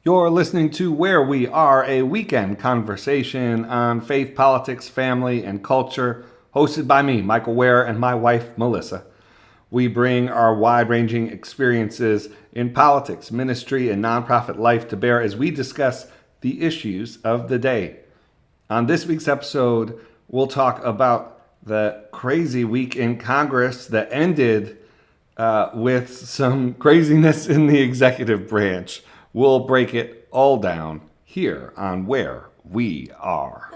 You're listening to Where We Are, a weekend conversation on faith, politics, family, and culture, hosted by me, Michael Ware, and my wife, Melissa. We bring our wide-ranging experiences in politics, ministry, and nonprofit life to bear as we discuss the issues of the day. On this week's episode, we'll talk about the crazy week in Congress that ended with some craziness in the executive branch. We'll break it all down here on Where We Are.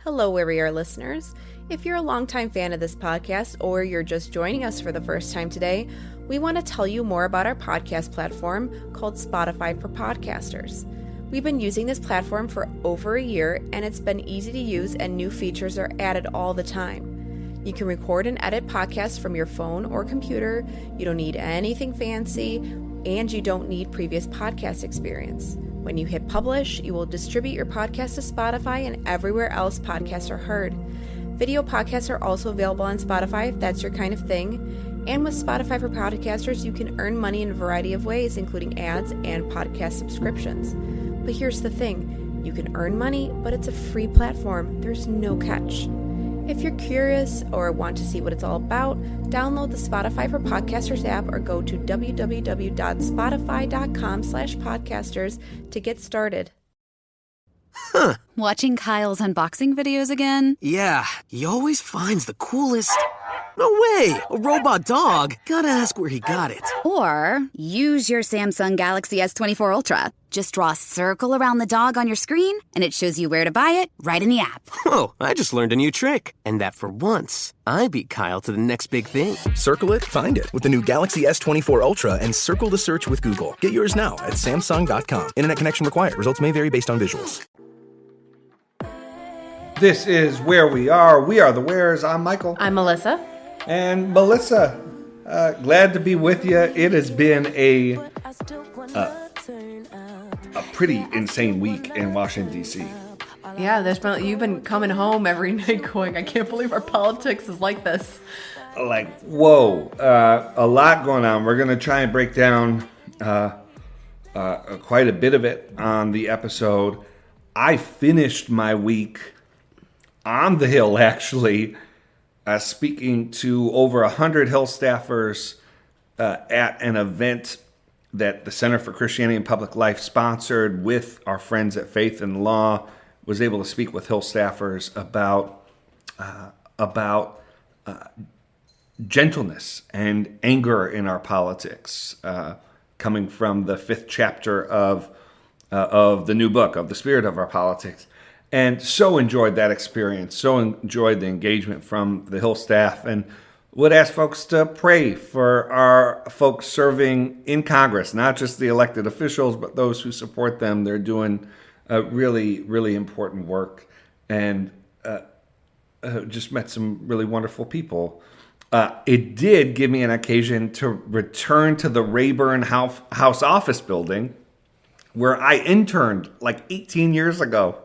Hello, Where We Are listeners. If you're a longtime fan of this podcast or you're just joining us for the first time today, we want to tell you more about our podcast platform called Spotify for Podcasters. We've been using this platform for over a year, and it's been easy to use, and new features are added all the time. You can record and edit podcasts from your phone or computer. You don't need anything fancy, and you don't need previous podcast experience. When you hit publish, you will distribute your podcast to Spotify and everywhere else podcasts are heard. Video podcasts are also available on Spotify if that's your kind of thing. And with Spotify for Podcasters, you can earn money in a variety of ways, including ads and podcast subscriptions. But here's the thing, you can earn money, but it's a free platform. There's no catch. If you're curious or want to see what it's all about, download the Spotify for Podcasters app or go to www.spotify.com/podcasters to get started. Huh. Watching Kyle's unboxing videos again? Yeah, he always finds the coolest... No way! A robot dog? Gotta ask where he got it. Or use your Samsung Galaxy S24 Ultra. Just draw a circle around the dog on your screen, and it shows you where to buy it right in the app. Whoa, I just learned a new trick. And that for once, I beat Kyle to the next big thing. Circle it, find it with the new Galaxy S24 Ultra and circle the search with Google. Get yours now at Samsung.com. Internet connection required. Results may vary based on visuals. This is Where We Are. We are the Wares. I'm Michael. I'm Melissa. And Melissa, glad to be with you. It has been a pretty insane week in Washington, D.C. Yeah, you've been coming home every night going, I can't believe our politics is like this. Like, whoa, a lot going on. We're going to try and break down quite a bit of it on the episode. I finished my week on the Hill, actually, speaking to over 100 Hill staffers at an event that the Center for Christianity and Public Life sponsored with our friends at Faith and Law. Was able to speak with Hill staffers about gentleness and anger in our politics, coming from the 5th chapter of the new book, of the Spirit of Our Politics. And so enjoyed that experience, so enjoyed the engagement from the Hill staff, and would ask folks to pray for our folks serving in Congress, not just the elected officials, but those who support them. They're doing really, really important work, and just met some really wonderful people. It did give me an occasion to return to the Rayburn House office building, where I interned like 18 years ago.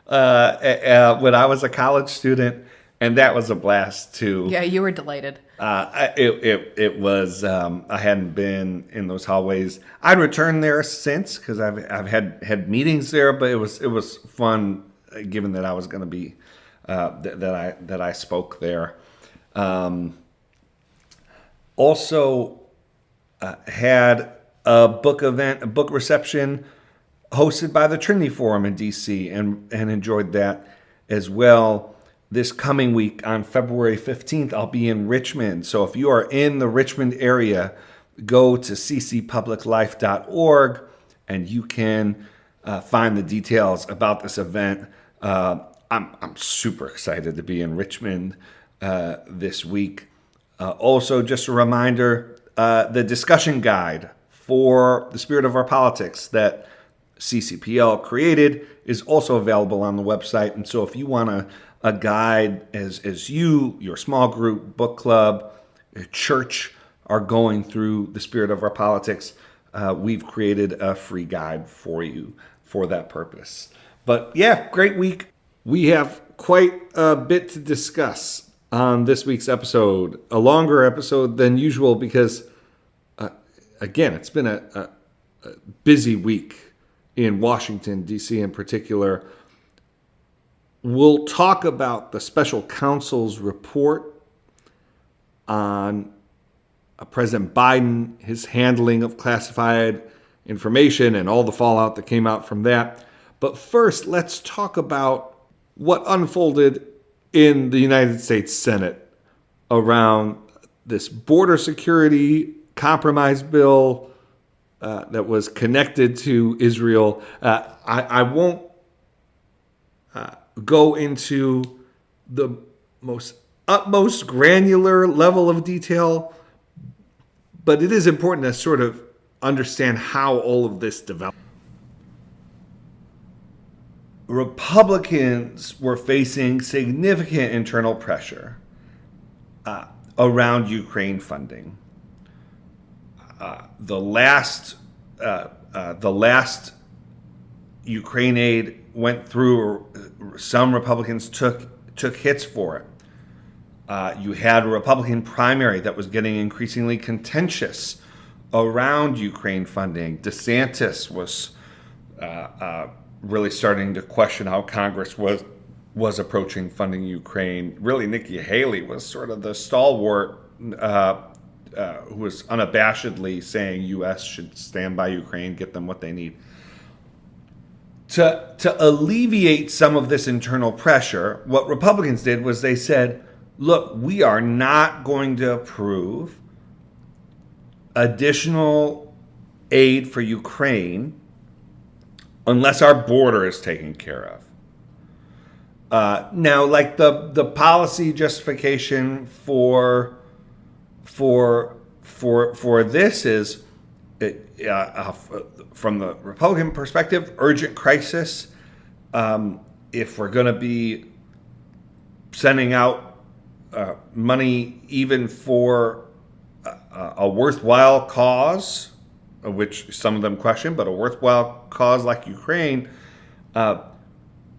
When I was a college student, and that was a blast too. Yeah, you were delighted. It was. I hadn't been in those hallways. I'd returned there since because I've had meetings there, but it was fun given that I was going to be that I spoke there. Also had a book event, a book reception hosted by the Trinity Forum in D.C. and enjoyed that as well. This coming week on February 15th, I'll be in Richmond. So if you are in the Richmond area, go to ccpubliclife.org and you can find the details about this event. I'm super excited to be in Richmond this week. Also, just a reminder, the discussion guide for the Spirit of Our Politics that CCPL created is also available on the website. And so if you want a guide as you, your small group, book club, church are going through the Spirit of Our Politics, we've created a free guide for you for that purpose. But yeah, great week. We have quite a bit to discuss. on this week's episode, a longer episode than usual because, again, it's been a busy week in Washington, D.C. in particular. We'll talk about the special counsel's report on President Biden, his handling of classified information and all the fallout that came out from that. But first, let's talk about what unfolded in the United States Senate around this border security compromise bill that was connected to Israel. I won't go into the utmost granular level of detail, but it is important to sort of understand how all of this developed. Republicans were facing significant internal pressure around Ukraine funding. The last Ukraine aid went through. Some Republicans took hits for it. You had a Republican primary that was getting increasingly contentious around Ukraine funding. DeSantis was really starting to question how Congress was approaching funding Ukraine. Really, Nikki Haley was sort of the stalwart who was unabashedly saying U.S. should stand by Ukraine, get them what they need. To alleviate some of this internal pressure, what Republicans did was they said, look, we are not going to approve additional aid for Ukraine unless our border is taken care of. Now, like the policy justification for this is, from the Republican perspective, urgent crisis. If we're going to be sending out money even for a worthwhile cause, which some of them question, but a worthwhile cause like Ukraine,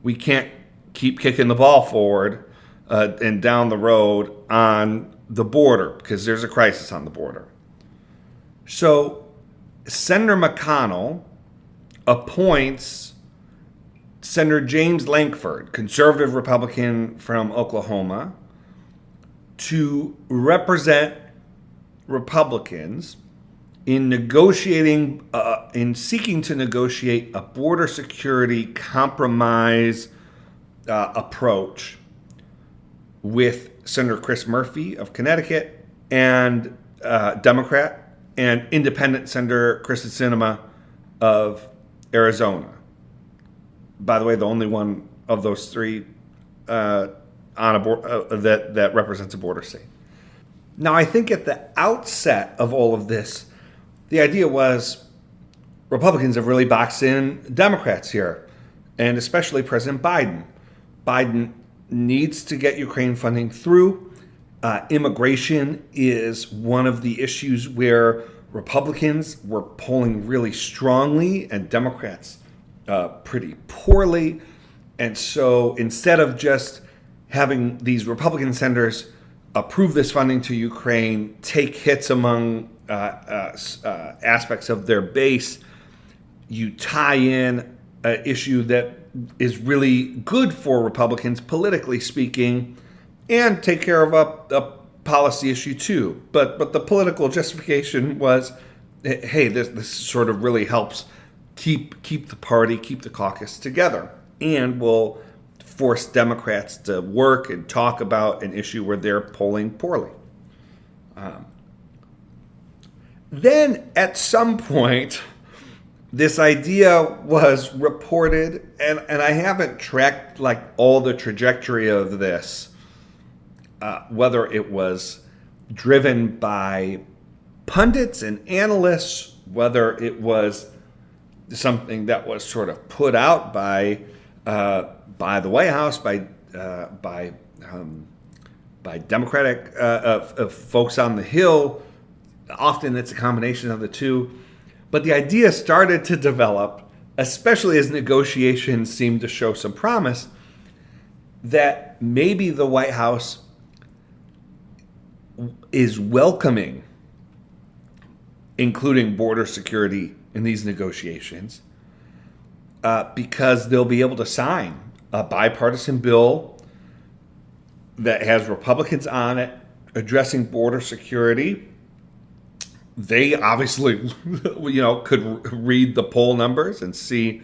we can't keep kicking the ball forward and down the road on the border because there's a crisis on the border. So Senator McConnell appoints Senator James Lankford, conservative Republican from Oklahoma, to represent Republicans in seeking to negotiate a border security compromise approach with Senator Chris Murphy of Connecticut and Democrat, and independent Senator Kristen Sinema of Arizona. By the way, the only one of those three on a board that represents a border state. Now, I think at the outset of all of this, the idea was Republicans have really boxed in Democrats here, and especially President Biden. Biden needs to get Ukraine funding through. Immigration is one of the issues where Republicans were polling really strongly and Democrats pretty poorly. And so instead of just having these Republican senators approve this funding to Ukraine, take hits among aspects of their base, you tie in an issue that is really good for Republicans, politically speaking, and take care of a policy issue too. But the political justification was, hey, this sort of really helps keep the party, keep the caucus together, and will force Democrats to work and talk about an issue where they're polling poorly. Then at some point, this idea was reported, and I haven't tracked like all the trajectory of this, whether it was driven by pundits and analysts, whether it was something that was sort of put out by the White House, by Democratic folks on the Hill. Often it's a combination of the two. But the idea started to develop, especially as negotiations seemed to show some promise, that maybe the White House is welcoming including border security in these negotiations because they'll be able to sign a bipartisan bill that has Republicans on it addressing border security. They obviously, could read the poll numbers and see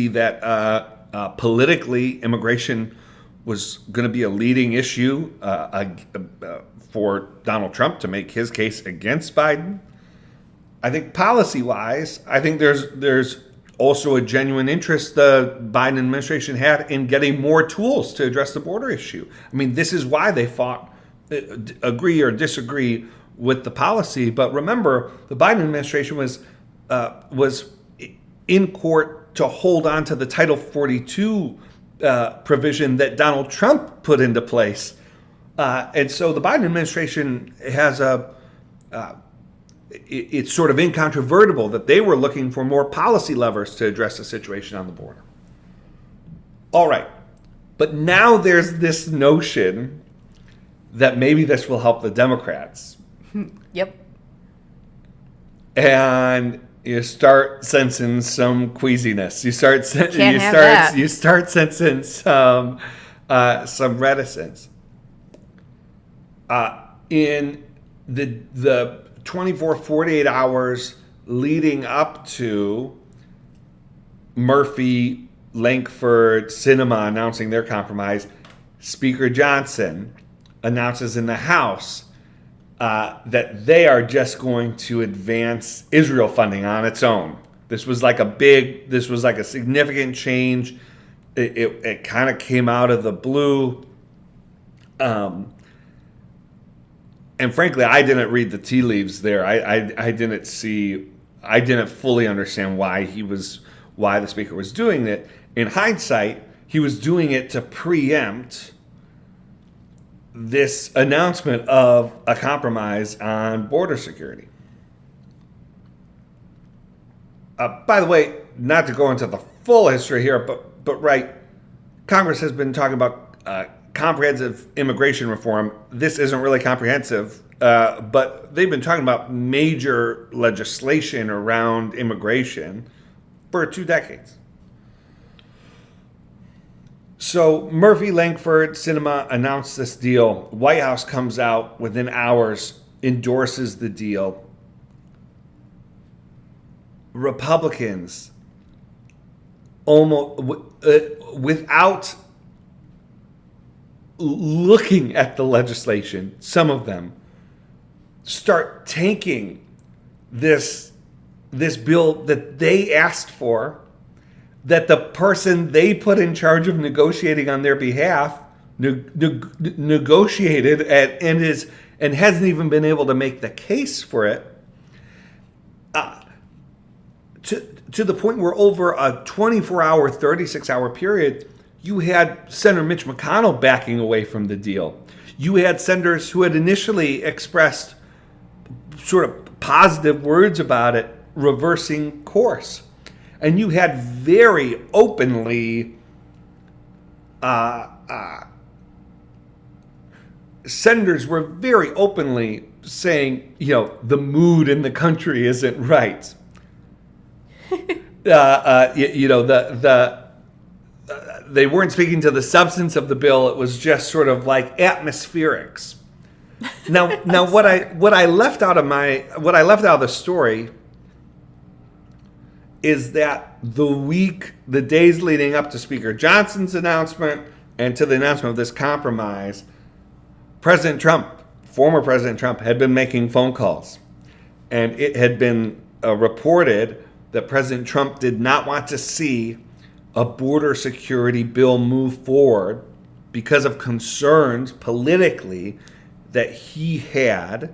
that politically immigration was going to be a leading issue for Donald Trump to make his case against Biden. I think policy-wise, I think there's also a genuine interest the Biden administration had in getting more tools to address the border issue. I mean, this is why they fought, agree or disagree with the policy. But remember, the Biden administration was in court to hold on to the Title 42 provision that Donald Trump put into place. And so the Biden administration has it's sort of incontrovertible that they were looking for more policy levers to address the situation on the border. All right. But now there's this notion that maybe this will help the Democrats. Yep. And you start sensing some queasiness. You start sensing some reticence. In the 48 hours leading up to Murphy, Lankford, Sinema announcing their compromise, Speaker Johnson announces in the House that they are just going to advance Israel funding on its own. This was like a significant change. It kind of came out of the blue. And frankly, I didn't read the tea leaves there. I didn't fully understand why the speaker was doing it. In hindsight, he was doing it to preempt this announcement of a compromise on border security. By the way, not to go into the full history here, but right, Congress has been talking about comprehensive immigration reform. This isn't really comprehensive, but they've been talking about major legislation around immigration for 2 decades. So Murphy, Lankford, Sinema announced this deal. White House comes out within hours, endorses the deal. Republicans, almost without looking at the legislation, some of them start tanking this bill that they asked for, that the person they put in charge of negotiating on their behalf negotiated and hasn't even been able to make the case for it, to the point where over a 24-hour, 36-hour period, you had Senator Mitch McConnell backing away from the deal. You had senators who had initially expressed sort of positive words about it reversing course. And you had very openly senators were very openly saying, the mood in the country isn't right. They weren't speaking to the substance of the bill. It was just sort of like atmospherics. Now, what I left out of the story is that the days leading up to Speaker Johnson's announcement and to the announcement of this compromise, former President Trump, had been making phone calls, and it had been reported that President Trump did not want to see a border security bill move forward because of concerns politically that he had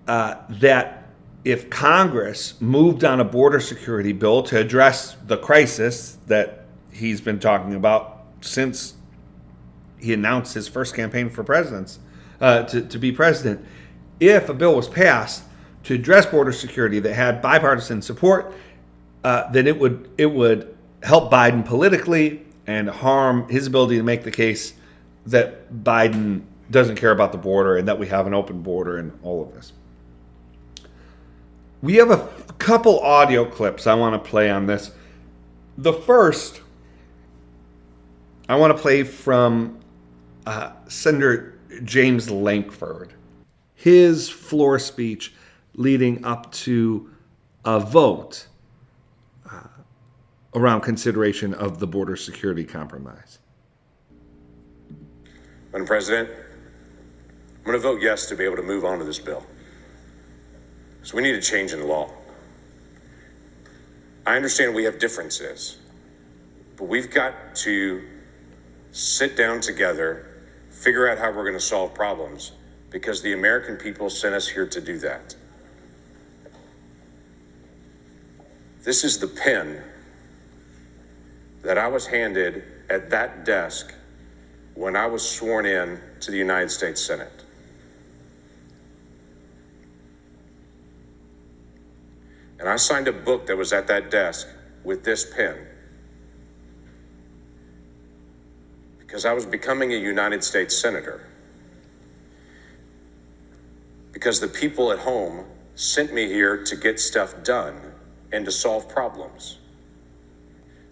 that if Congress moved on a border security bill to address the crisis that he's been talking about since he announced his first campaign for to be president, if a bill was passed to address border security that had bipartisan support, then it would help Biden politically and harm his ability to make the case that Biden doesn't care about the border and that we have an open border and all of this. We have a couple audio clips I want to play on this. The first, I want to play from Senator James Lankford. His floor speech leading up to a vote around consideration of the border security compromise. Madam President, I'm going to vote yes to be able to move on to this bill. So we need a change in the law. I understand we have differences, but we've got to sit down together, figure out how we're going to solve problems, because the American people sent us here to do that. This is the pen that I was handed at that desk when I was sworn in to the United States Senate. And I signed a book that was at that desk with this pen because I was becoming a United States Senator. Because the people at home sent me here to get stuff done and to solve problems.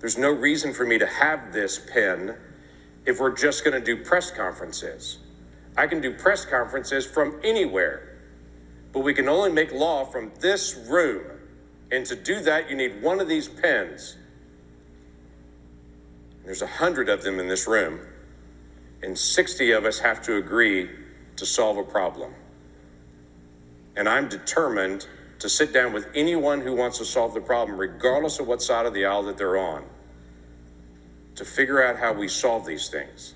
There's no reason for me to have this pen if we're just going to do press conferences. I can do press conferences from anywhere, but we can only make law from this room. And to do that, you need one of these pens. There's 100 of them in this room, and 60 of us have to agree to solve a problem. And I'm determined to sit down with anyone who wants to solve the problem, regardless of what side of the aisle that they're on, to figure out how we solve these things.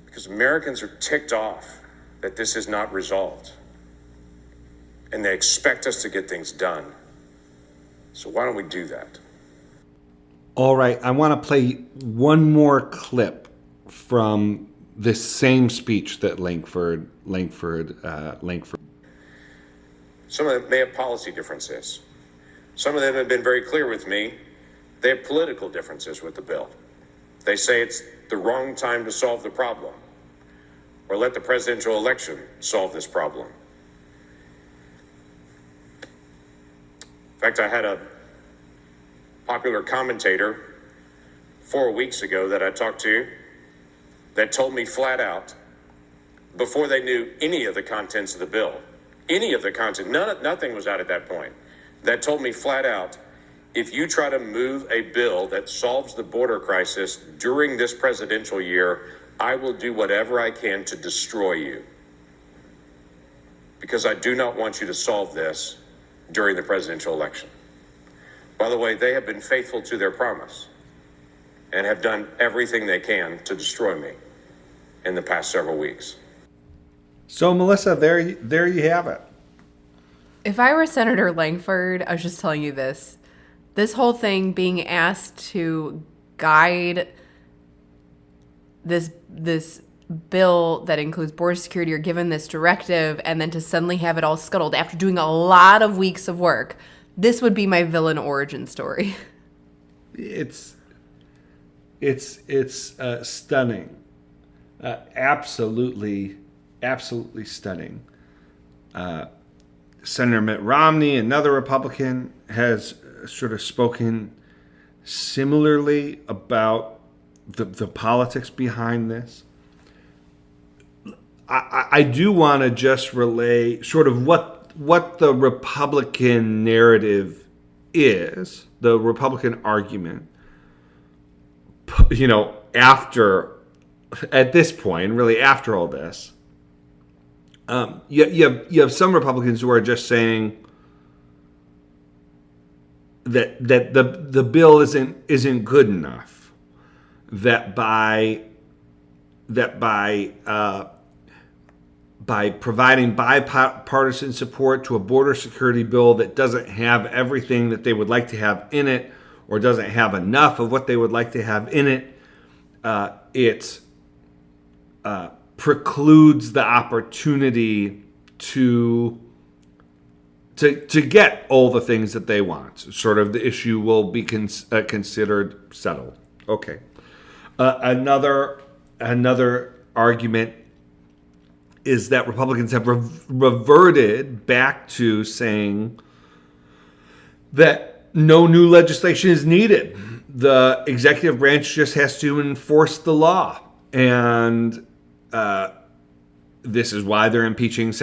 Because Americans are ticked off that this is not resolved. And they expect us to get things done. So why don't we do that? All right, I want to play one more clip from this same speech that Lankford. Some of them may have policy differences. Some of them have been very clear with me. They have political differences with the bill. They say it's the wrong time to solve the problem, or let the presidential election solve this problem. In fact, I had a popular commentator 4 weeks ago that I talked to that told me flat out, before they knew any of the contents of the bill, nothing was out at that point, that told me flat out, if you try to move a bill that solves the border crisis during this presidential year, I will do whatever I can to destroy you. Because I do not want you to solve this during the presidential election. By the way, they have been faithful to their promise and have done everything they can to destroy me in the past several weeks. So, Melissa, there you have it. If I were Senator Lankford, I was just telling you this whole thing being asked to guide this bill that includes border security, or given this directive, and then to suddenly have it all scuttled after doing a lot of weeks of work, this would be my villain origin story. It's stunning, absolutely stunning. Senator Mitt Romney, another Republican, has sort of spoken similarly about the politics behind this. I do want to just relay sort of what the Republican narrative is, the Republican argument, at this point, really after all this, you have some Republicans who are just saying that the bill isn't good enough, that by providing bipartisan support to a border security bill that doesn't have everything that they would like to have in it, or doesn't have enough of what they would like to have in it, it precludes the opportunity to get all the things that they want. Sort of the issue will be considered settled. Okay. Another argument is that Republicans have reverted back to saying that no new legislation is needed. The executive branch just has to enforce the law. And this is why they're impeaching this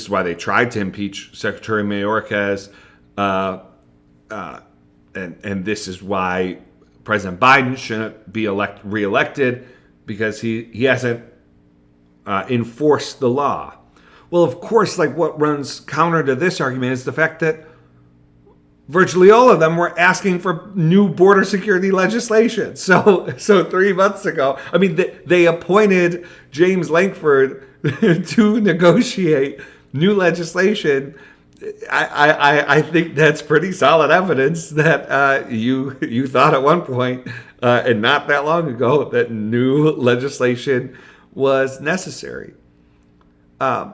is why they tried to impeach Secretary Mayorkas. And this is why President Biden shouldn't be reelected, because he hasn't enforced the law. Well, of course, like, what runs counter to this argument is the fact that virtually all of them were asking for new border security legislation. So 3 months ago, I mean, they appointed James Lankford to negotiate new legislation. I think that's pretty solid evidence that you thought at one point, and not that long ago, that new legislation was necessary. I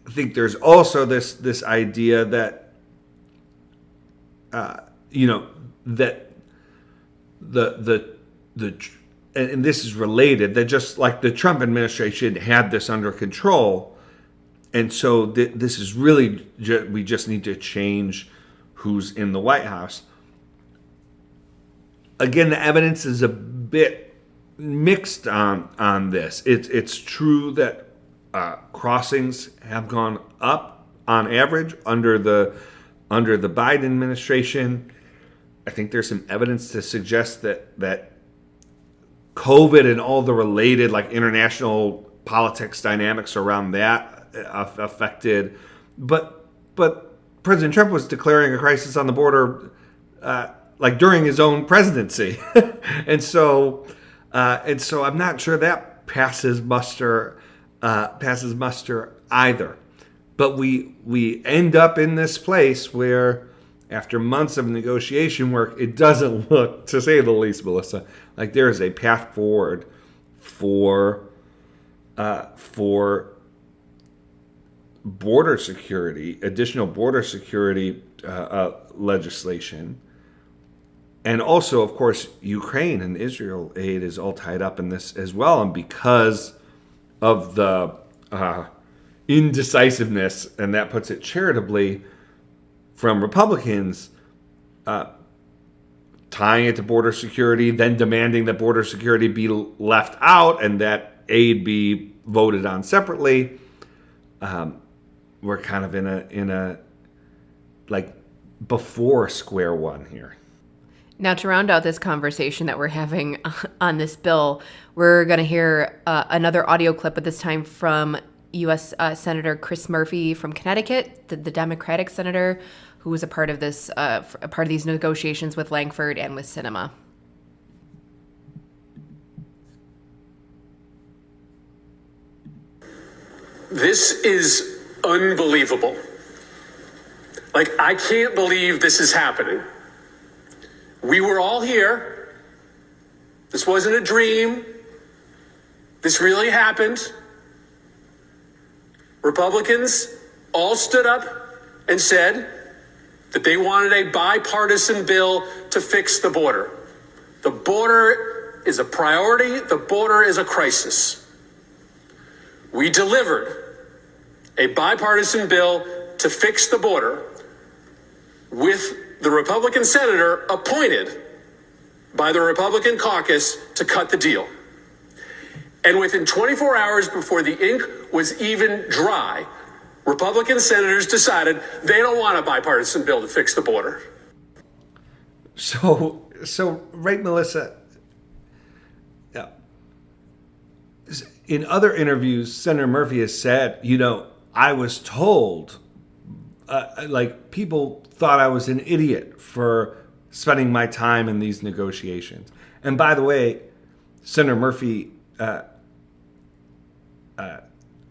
think there's also this idea that that the and this is related, that just like the Trump administration had this under control, and so this is really we just need to change who's in the White House. Again, the evidence is a bit mixed on this. It's true that crossings have gone up on average under the Biden administration. I think there's some evidence to suggest that COVID and all the related, like, international politics dynamics around that affected. But President Trump was declaring a crisis on the border like during his own presidency, and so I'm not sure that passes muster either. But we end up in this place where, after months of negotiation work, it doesn't look, to say the least, Melissa, like there is a path forward for border security, additional border security legislation. And also, of course, Ukraine and Israel aid is all tied up in this as well. And because of the indecisiveness, and that puts it charitably, from Republicans, tying it to border security, then demanding that border security be left out and that aid be voted on separately, we're kind of in a like before square one here. Now, to round out this conversation that we're having on this bill, we're going to hear another audio clip, at this time from U.S. Senator Chris Murphy from Connecticut, the Democratic senator who was a part of this, a part of these negotiations with Lankford and with Sinema. This is unbelievable. Like, I can't believe this is happening. We were all here. This wasn't a dream. This really happened. Republicans all stood up and said that they wanted a bipartisan bill to fix the border. The border is a priority. The border is a crisis. We delivered a bipartisan bill to fix the border with the Republican senator appointed by the Republican caucus to cut the deal. And within 24 hours before the ink was even dry, Republican senators decided they don't want a bipartisan bill to fix the border. So right, Melissa, in other interviews, Senator Murphy has said, I was told, like, people thought I was an idiot for spending my time in these negotiations. And by the way, Senator Murphy,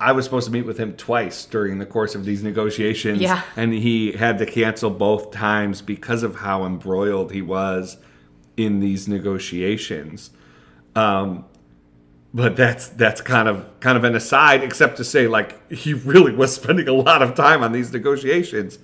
I was supposed to meet with him twice during the course of these negotiations. Yeah. And he had to cancel both times because of how embroiled he was in these negotiations. But that's kind of an aside, except to say, like, he really was spending a lot of time on these negotiations.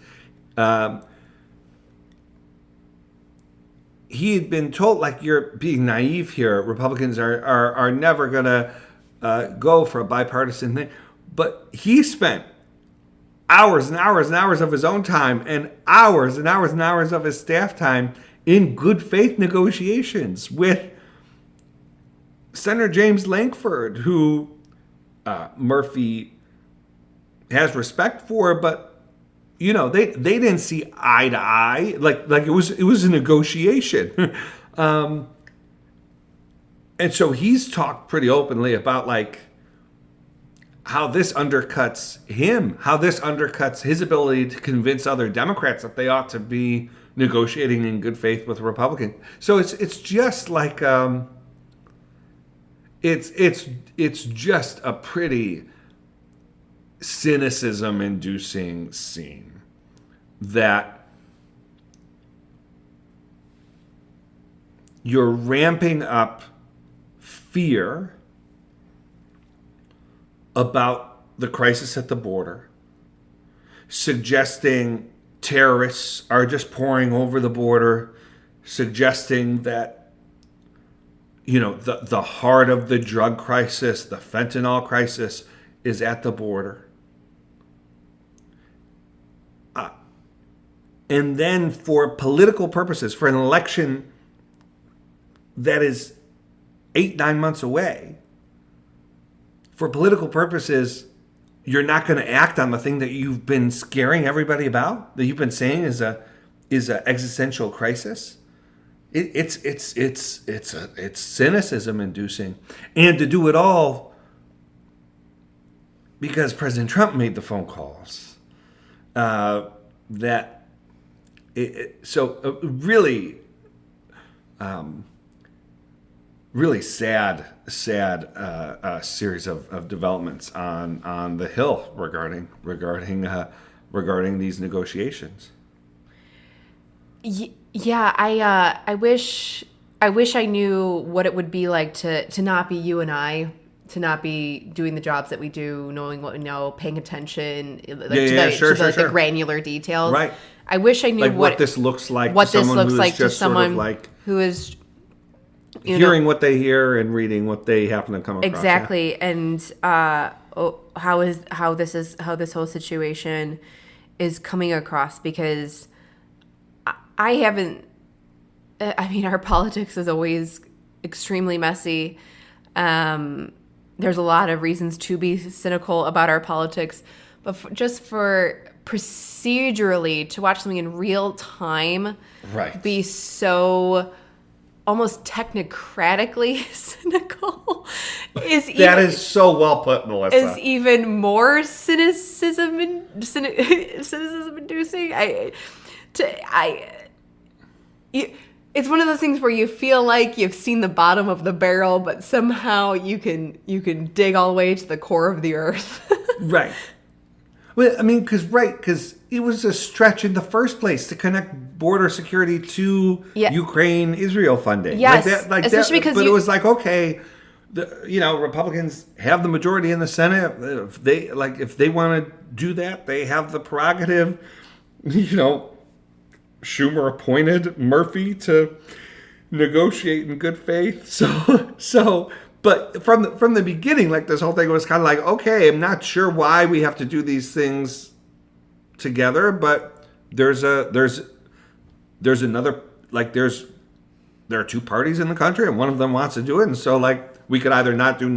He had been told, like, you're being naive here. Republicans are never gonna go for a bipartisan thing. But he spent hours and hours and hours of his own time and hours and hours and hours of his staff time in good faith negotiations with Senator James Lankford, who Murphy has respect for, but they didn't see eye to eye. Like it was a negotiation. And so he's talked pretty openly about how this undercuts him, how this undercuts his ability to convince other Democrats that they ought to be negotiating in good faith with Republicans. So it's just like it's just a pretty cynicism-inducing scene that you're ramping up fear about the crisis at the border, suggesting terrorists are just pouring over the border, suggesting that the heart of the drug crisis, the fentanyl crisis, is at the border. And then for political purposes, for an election that is 8-9 months away, for political purposes, you're not going to act on the thing that you've been scaring everybody about, that you've been saying is a existential crisis. It's cynicism inducing, and to do it all because President Trump made the phone calls. Really sad series of developments on the Hill regarding these negotiations. Yeah, I wish I knew what it would be like to not be you and I, to not be doing the jobs that we do, knowing what we know, paying attention to the granular details. Right. I wish I knew what this looks like. To someone who is hearing what they hear and reading what they happen to come across. Exactly, yeah. And how this whole situation is coming across, because I haven't. I mean, our politics is always extremely messy. There's a lot of reasons to be cynical about our politics, but just for procedurally to watch something in real time, right, be so almost technocratically cynical is so well put, Melissa. Is even more cynicism inducing. It's one of those things where you feel like you've seen the bottom of the barrel, but somehow you can dig all the way to the core of the earth. Right. Well, I mean, because it was a stretch in the first place to connect border security to Ukraine-Israel funding. Yes, especially because it was like, okay, Republicans have the majority in the Senate. If they want to do that, they have the prerogative. Schumer appointed Murphy to negotiate in good faith. So. But from the beginning, this whole thing was kind of like, okay, I'm not sure why we have to do these things together, but there are two parties in the country, and one of them wants to do it, and so we could either not do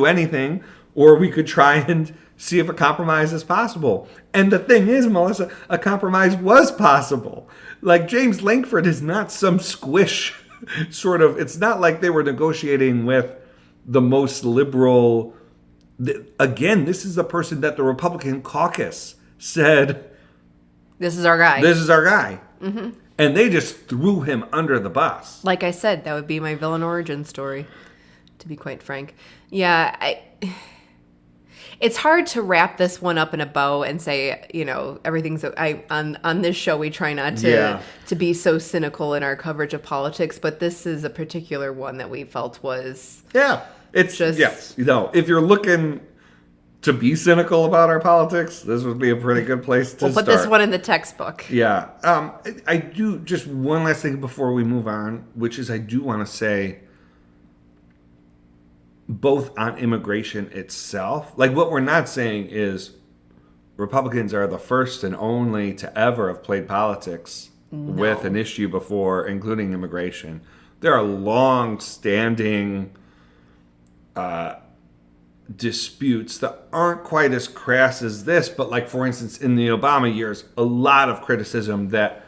anything, or we could try and see if a compromise is possible. And the thing is, Melissa, a compromise was possible. James Lankford is not some squish. Sort of, it's not like they were negotiating with the most liberal. Again, this is the person that the Republican caucus said, "This is our guy. This is our guy," mm-hmm. And they just threw him under the bus. Like I said, that would be my villain origin story, to be quite frank. Yeah, it's hard to wrap this one up in a bow and say, everything's. On this show we try not to be so cynical in our coverage of politics, but this is a particular one that we felt was it's just if you're looking to be cynical about our politics, this would be a pretty good place to start. We'll put this one in the textbook. Yeah, I do just one last thing before we move on, which is I do want to say both on immigration itself. Like, what we're not saying is Republicans are the first and only to ever have played politics with an issue before, including immigration. There are long-standing disputes that aren't quite as crass as this, but like, for instance, in the Obama years, a lot of criticism that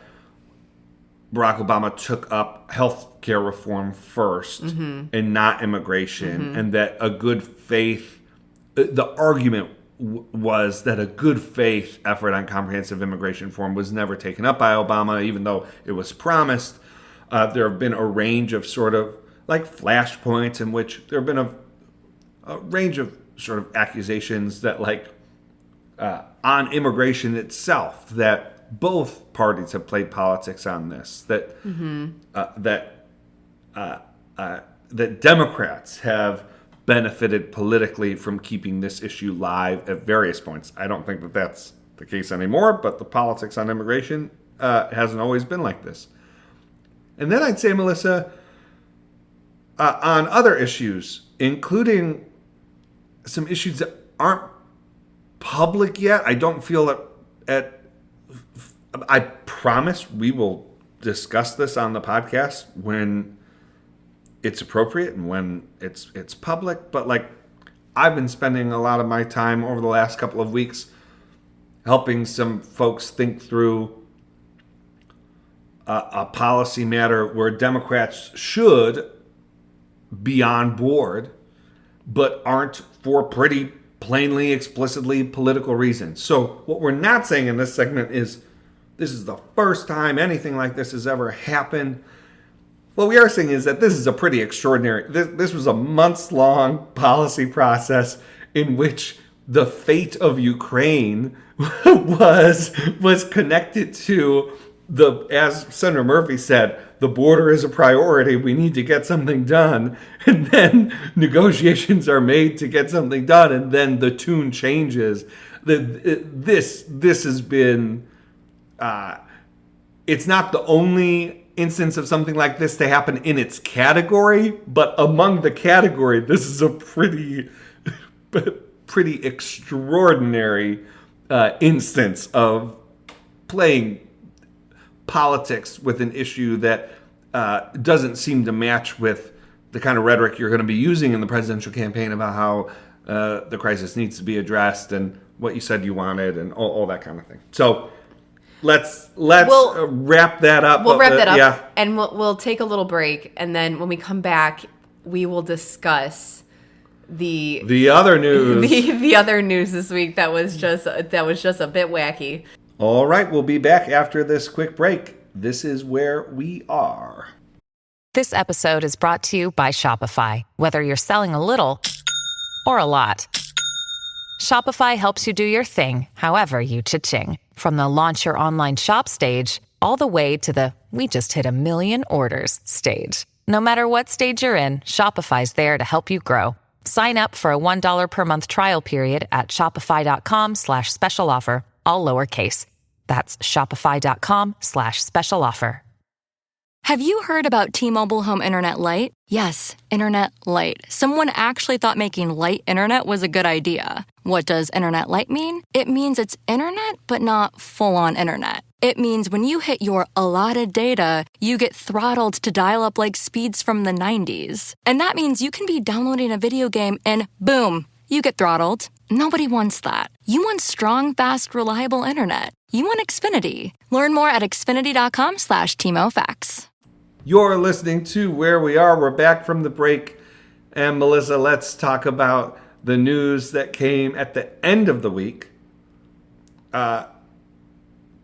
Barack Obama took up health care reform first and not immigration, and that a good faith, the argument was that a good faith effort on comprehensive immigration reform was never taken up by Obama, even though it was promised. There have been a range of sort of like flashpoints in which there have been a range of sort of accusations that on immigration itself, that both parties have played politics on this, that that Democrats have benefited politically from keeping this issue live at various points. I don't think that that's the case anymore, but the politics on immigration hasn't always been like this. And then I'd say, Melissa, on other issues, including some issues that aren't public yet, I don't feel that I promise we will discuss this on the podcast when it's appropriate and when it's public. But like, I've been spending a lot of my time over the last couple of weeks helping some folks think through a policy matter where Democrats should be on board, but aren't for pretty plainly, explicitly political reasons. So what we're not saying in this segment is this is the first time anything like this has ever happened. What we are saying is that this is a pretty extraordinary, this was a months-long policy process in which the fate of Ukraine was connected to as Senator Murphy said, the border is a priority. We need to get something done. And then negotiations are made to get something done. And then the tune changes. This has been, it's not the only instance of something like this to happen in its category, but among the category, this is a pretty extraordinary instance of playing politics with an issue that doesn't seem to match with the kind of rhetoric you're going to be using in the presidential campaign about how the crisis needs to be addressed and what you said you wanted and all that kind of thing. So let's wrap that up. We'll wrap that up, yeah. And we'll take a little break, and then when we come back, we will discuss the other news. The other news this week that was just a bit wacky. All right, we'll be back after this quick break. This is where we are. This episode is brought to you by Shopify. Whether you're selling a little or a lot, Shopify helps you do your thing, however you cha-ching. From the launch your online shop stage, all the way to the we just hit 1 million orders stage. No matter what stage you're in, Shopify's there to help you grow. Sign up for a $1 per month trial period at shopify.com/special offer, all lowercase. That's shopify.com/special offer. Have you heard about T-Mobile Home Internet Lite? Yes, Internet Lite. Someone actually thought making light internet was a good idea. What does Internet Lite mean? It means it's internet, but not full-on internet. It means when you hit your allotted data, you get throttled to dial up like speeds from the 90s. And that means you can be downloading a video game and boom, you get throttled. Nobody wants that. You want strong, fast, reliable internet. You want Xfinity. Learn more at xfinity.com/TMOFAX. You're listening to Where We Are. We're back from the break. And Melissa, let's talk about the news that came at the end of the week.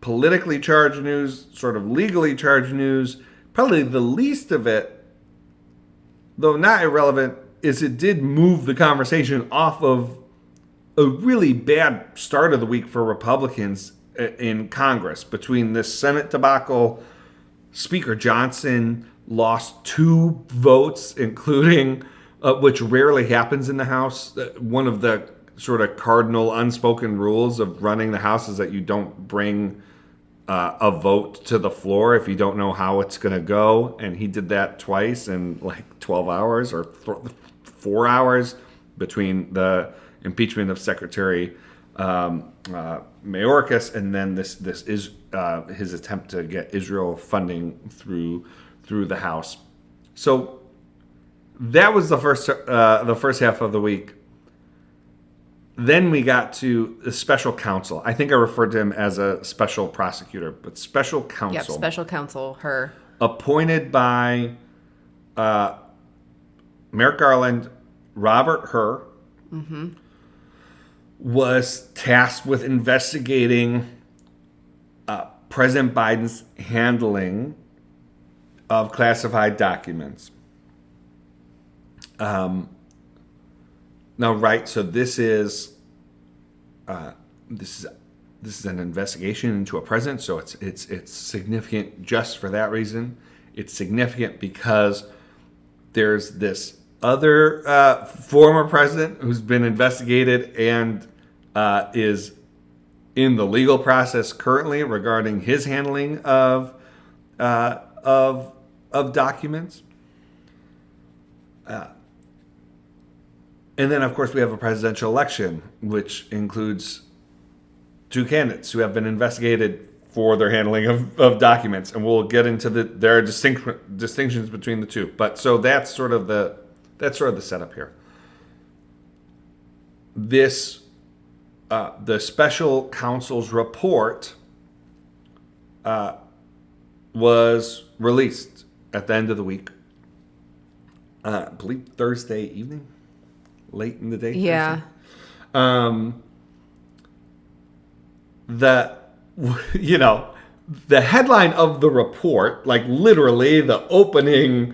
Politically charged news, sort of legally charged news. Probably the least of it, though not irrelevant, is it did move the conversation off of a really bad start of the week for Republicans in Congress. Between this Senate debacle, Speaker Johnson lost 2 votes, including, which rarely happens in the House. One of the sort of cardinal unspoken rules of running the House is that you don't bring a vote to the floor if you don't know how it's going to go. And he did that twice in like 12 hours or 4 hours between the impeachment of Secretary Mayorkas and then this is his attempt to get Israel funding through the House. So that was the first half of the week. Then we got to the special counsel. I think I referred to him as a special prosecutor, but special counsel. Yep, Special Counsel Hur. Appointed by Merrick Garland, Robert Hur, was tasked with investigating President Biden's handling of classified documents. Now, right, so this is an investigation into a president, so it's significant just for that reason. It's significant because there's this other former president who's been investigated and is in the legal process currently regarding his handling of documents. And then, of course, we have a presidential election, which includes two candidates who have been investigated for their handling of documents, and we'll get into there are distinctions between the two. But so that's sort of the setup here. This the special counsel's report was released at the end of the week. I believe Thursday evening. Late in the day. Yeah. The headline of the report, like literally the opening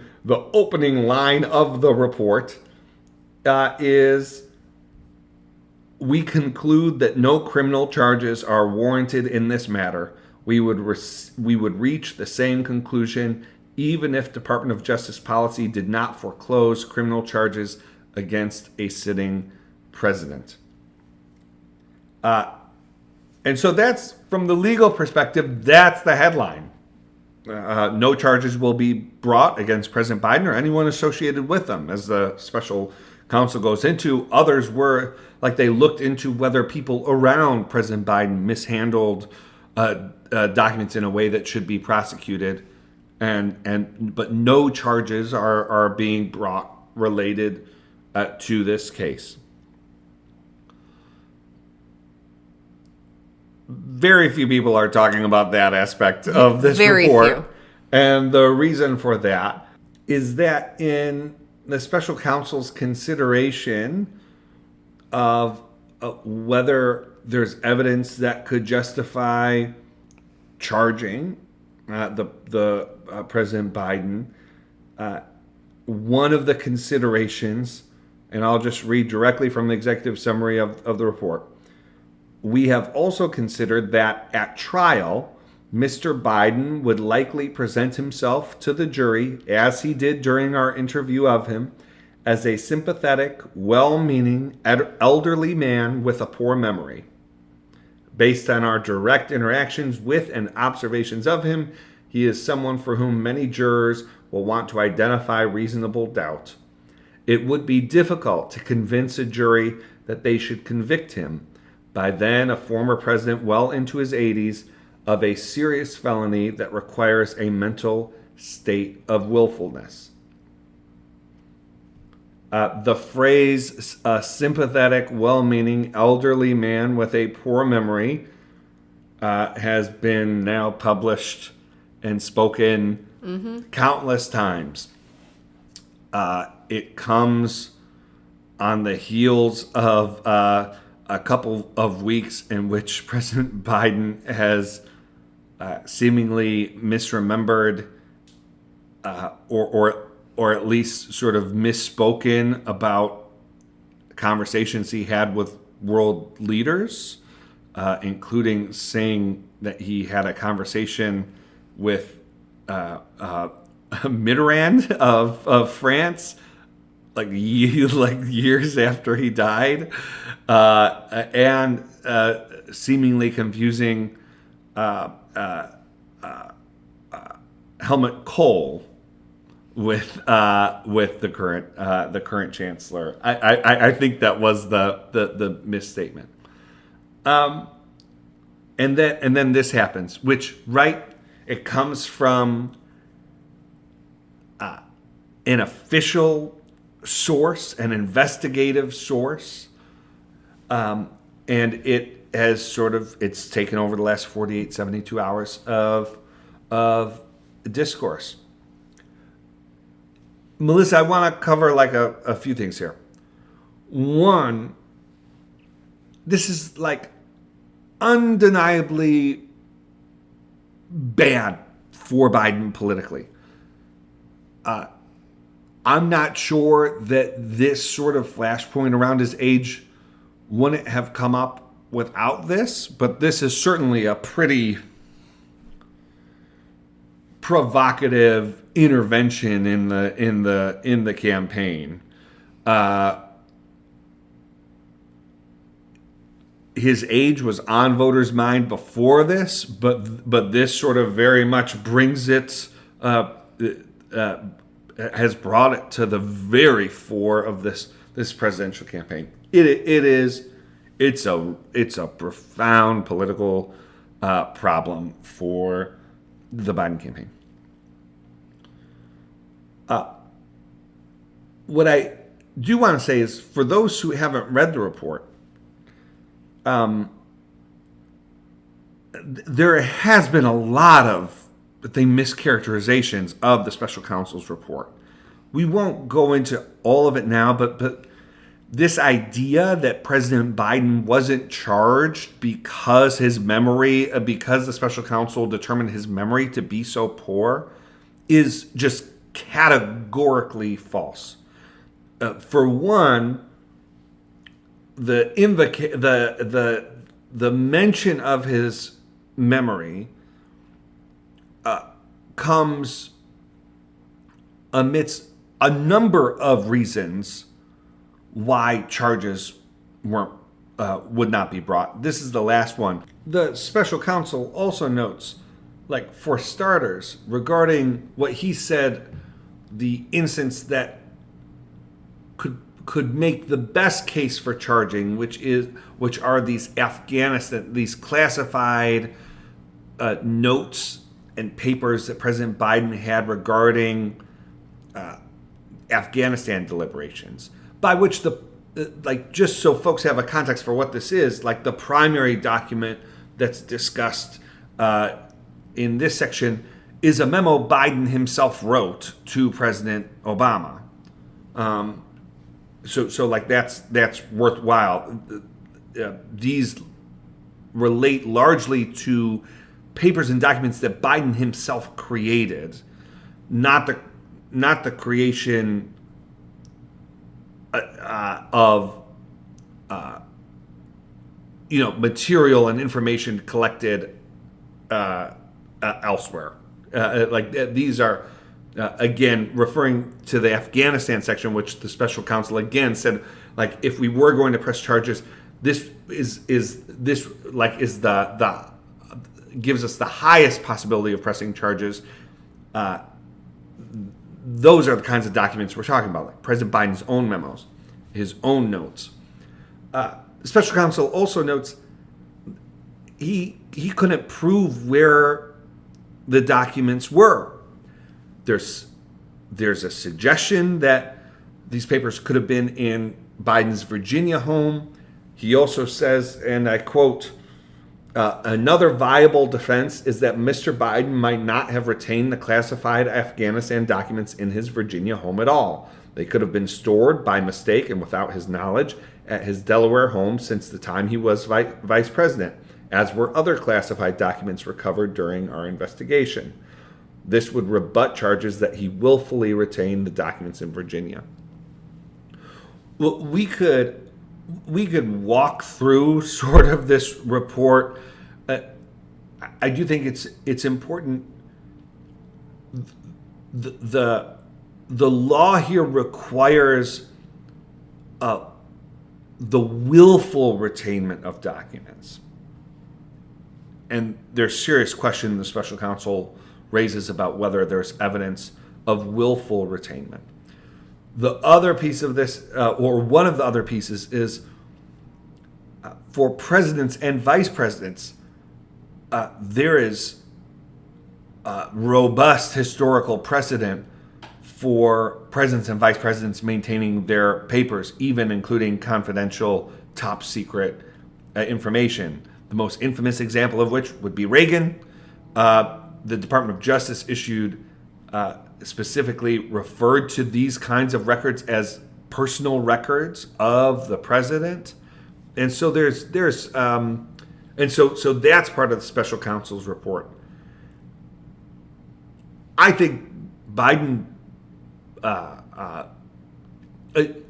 line of the report, is, "We conclude that no criminal charges are warranted in this matter. We would reach the same conclusion even if Department of Justice policy did not foreclose criminal charges against a sitting president." And so that's, from the legal perspective, that's the headline. No charges will be brought against President Biden or anyone associated with them. As the special counsel goes into, others were, like, they looked into whether people around President Biden mishandled documents in a way that should be prosecuted, but no charges are being brought related to this case. Very few people are talking about that aspect of this report. Very few. And the reason for that is that in the special counsel's consideration of whether there's evidence that could justify charging the President Biden, one of the considerations, and I'll just read directly from the executive summary of the report. "We have also considered that at trial, Mr. Biden would likely present himself to the jury, as he did during our interview of him, as a sympathetic, well-meaning, elderly man with a poor memory. Based on our direct interactions with and observations of him, he is someone for whom many jurors will want to identify reasonable doubt. It would be difficult to convince a jury that they should convict him, by then a former president well into his 80s, of a serious felony that requires a mental state of willfulness." The phrase "a sympathetic, well-meaning, elderly man with a poor memory" has been now published and spoken countless times. It comes on the heels of a couple of weeks in which President Biden has seemingly misremembered or at least sort of misspoken about conversations he had with world leaders, including saying that he had a conversation with Mitterrand of France, like years after he died, and seemingly confusing Helmut Kohl with the current chancellor. I think that was the misstatement. And then this happens, which it comes from an official source, an investigative source, and it has it's taken over the last 48, 72 hours of discourse. Melissa, I want to cover a few things here. One, this is undeniably bad for Biden politically. I'm not sure that this sort of flashpoint around his age wouldn't have come up without this, but this is certainly a pretty provocative intervention in the campaign. His age was on voters' mind before this, but this sort of very much brings it, has brought it to the very fore of this presidential campaign. It's a profound political problem for the Biden campaign. What I do want to say is, for those who haven't read the report, there has been a lot of mischaracterizations of the special counsel's report. We won't go into all of it now, but this idea that President Biden wasn't charged because because the special counsel determined his memory to be so poor is just categorically false. For one, the mention of his memory comes amidst a number of reasons why charges would not be brought. This is the last one. The special counsel also notes, for starters, regarding what he said, the instance that could make the best case for charging, which are these classified notes and papers that President Biden had regarding Afghanistan deliberations, by which just so folks have a context for what this is, the primary document that's discussed in this section is a memo Biden himself wrote to President Obama. So that's worthwhile. These relate largely to papers and documents that Biden himself created, not the creation of material and information collected elsewhere. These are again referring to the Afghanistan section, which the special counsel again said, if we were going to press charges, this gives us the highest possibility of pressing charges. Those are the kinds of documents we're talking about, like President Biden's own memos, his own notes. The special counsel also notes he couldn't prove where the documents were. There's a suggestion that these papers could have been in Biden's Virginia home. He also says, and I quote, another viable defense is that Mr. Biden might not have retained the classified Afghanistan documents in his Virginia home at all. They could have been stored by mistake and without his knowledge at his Delaware home since the time he was vice president, as were other classified documents recovered during our investigation. This would rebut charges that he willfully retained the documents in Virginia. Well, we could walk through sort of this report. I do think it's important. The law here requires the willful retainment of documents, and there's serious question the special counsel raises about whether there's evidence of willful retainment. The other piece of this, or one of the other pieces, is for presidents and vice presidents, there is robust historical precedent for presidents and vice presidents maintaining their papers, even including confidential, top secret information. The most infamous example of which would be Reagan. The Department of Justice issued specifically referred to these kinds of records as personal records of the president, and so so that's part of the special counsel's report. I think Biden.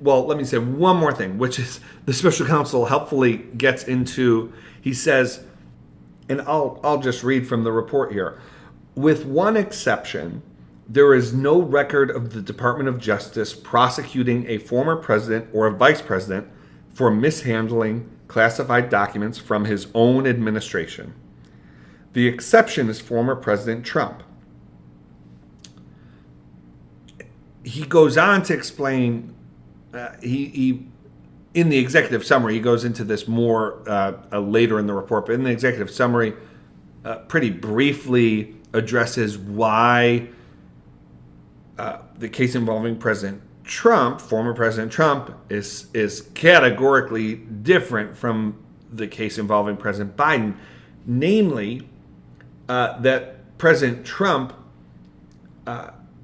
Well, let me say one more thing, which is the special counsel helpfully gets into. He says, and I'll just read from the report here. With one exception, there is no record of the Department of Justice prosecuting a former president or a vice president for mishandling classified documents from his own administration. The exception is former President Trump. He goes on to explain, he in the executive summary, he goes into this more later in the report, but in the executive summary, pretty briefly addresses why the case involving President Trump, former President Trump, is categorically different from the case involving President Biden. Namely, that President Trump,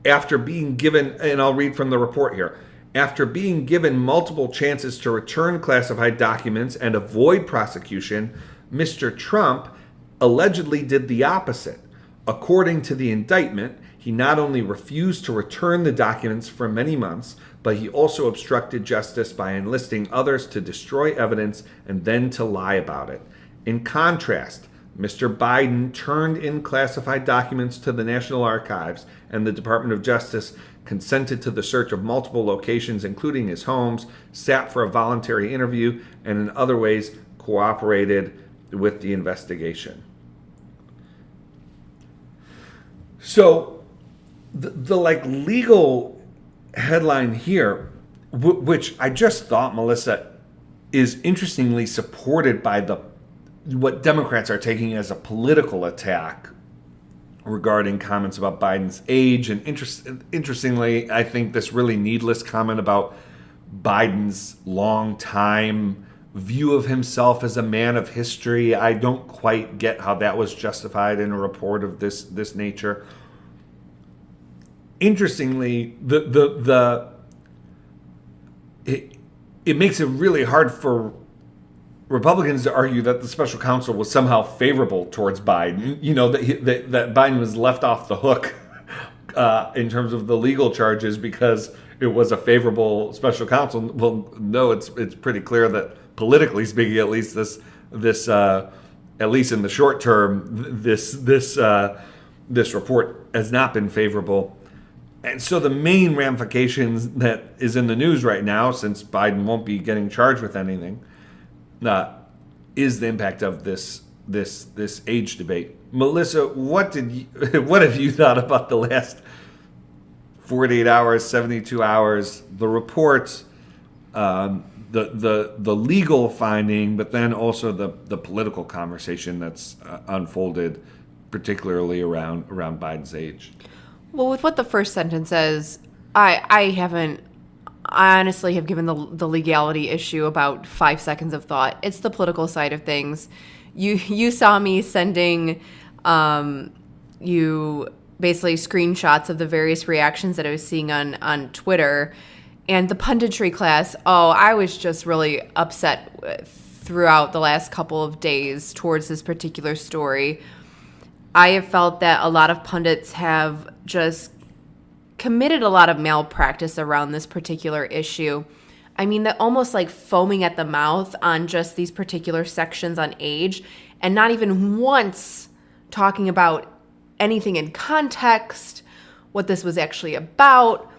after being given, and I'll read from the report here, after being given multiple chances to return classified documents and avoid prosecution, Mr. Trump allegedly did the opposite. According to the indictment, he not only refused to return the documents for many months, but he also obstructed justice by enlisting others to destroy evidence and then to lie about it. In contrast, Mr. Biden turned in classified documents to the National Archives, and the Department of Justice consented to the search of multiple locations, including his homes, sat for a voluntary interview, and in other ways cooperated with the investigation. So the legal headline here, which I just thought, Melissa, is interestingly supported by what Democrats are taking as a political attack regarding comments about Biden's age. And interestingly, I think this really needless comment about Biden's long time view of himself as a man of history, I don't quite get how that was justified in a report of this nature. Interestingly, it makes it really hard for Republicans to argue that the special counsel was somehow favorable towards Biden. You know, that Biden was left off the hook in terms of the legal charges because it was a favorable special counsel. Well, no, it's pretty clear that politically speaking, at least this at least in the short term, this report has not been favorable. And so the main ramifications that is in the news right now, since Biden won't be getting charged with anything, is the impact of this age debate. Melissa, what have you thought about the last 48 hours, 72 hours, the reports, the legal finding, but then also the political conversation that's unfolded, particularly around Biden's age? Well, with what the first sentence says, I honestly have given the legality issue about 5 seconds of thought. It's the political side of things. You saw me sending you basically screenshots of the various reactions that I was seeing on Twitter. And the punditry class, I was just really upset throughout the last couple of days towards this particular story. I have felt that a lot of pundits have just committed a lot of malpractice around this particular issue. I mean, they're almost like foaming at the mouth on just these particular sections on age and not even once talking about anything in context, what this was actually about.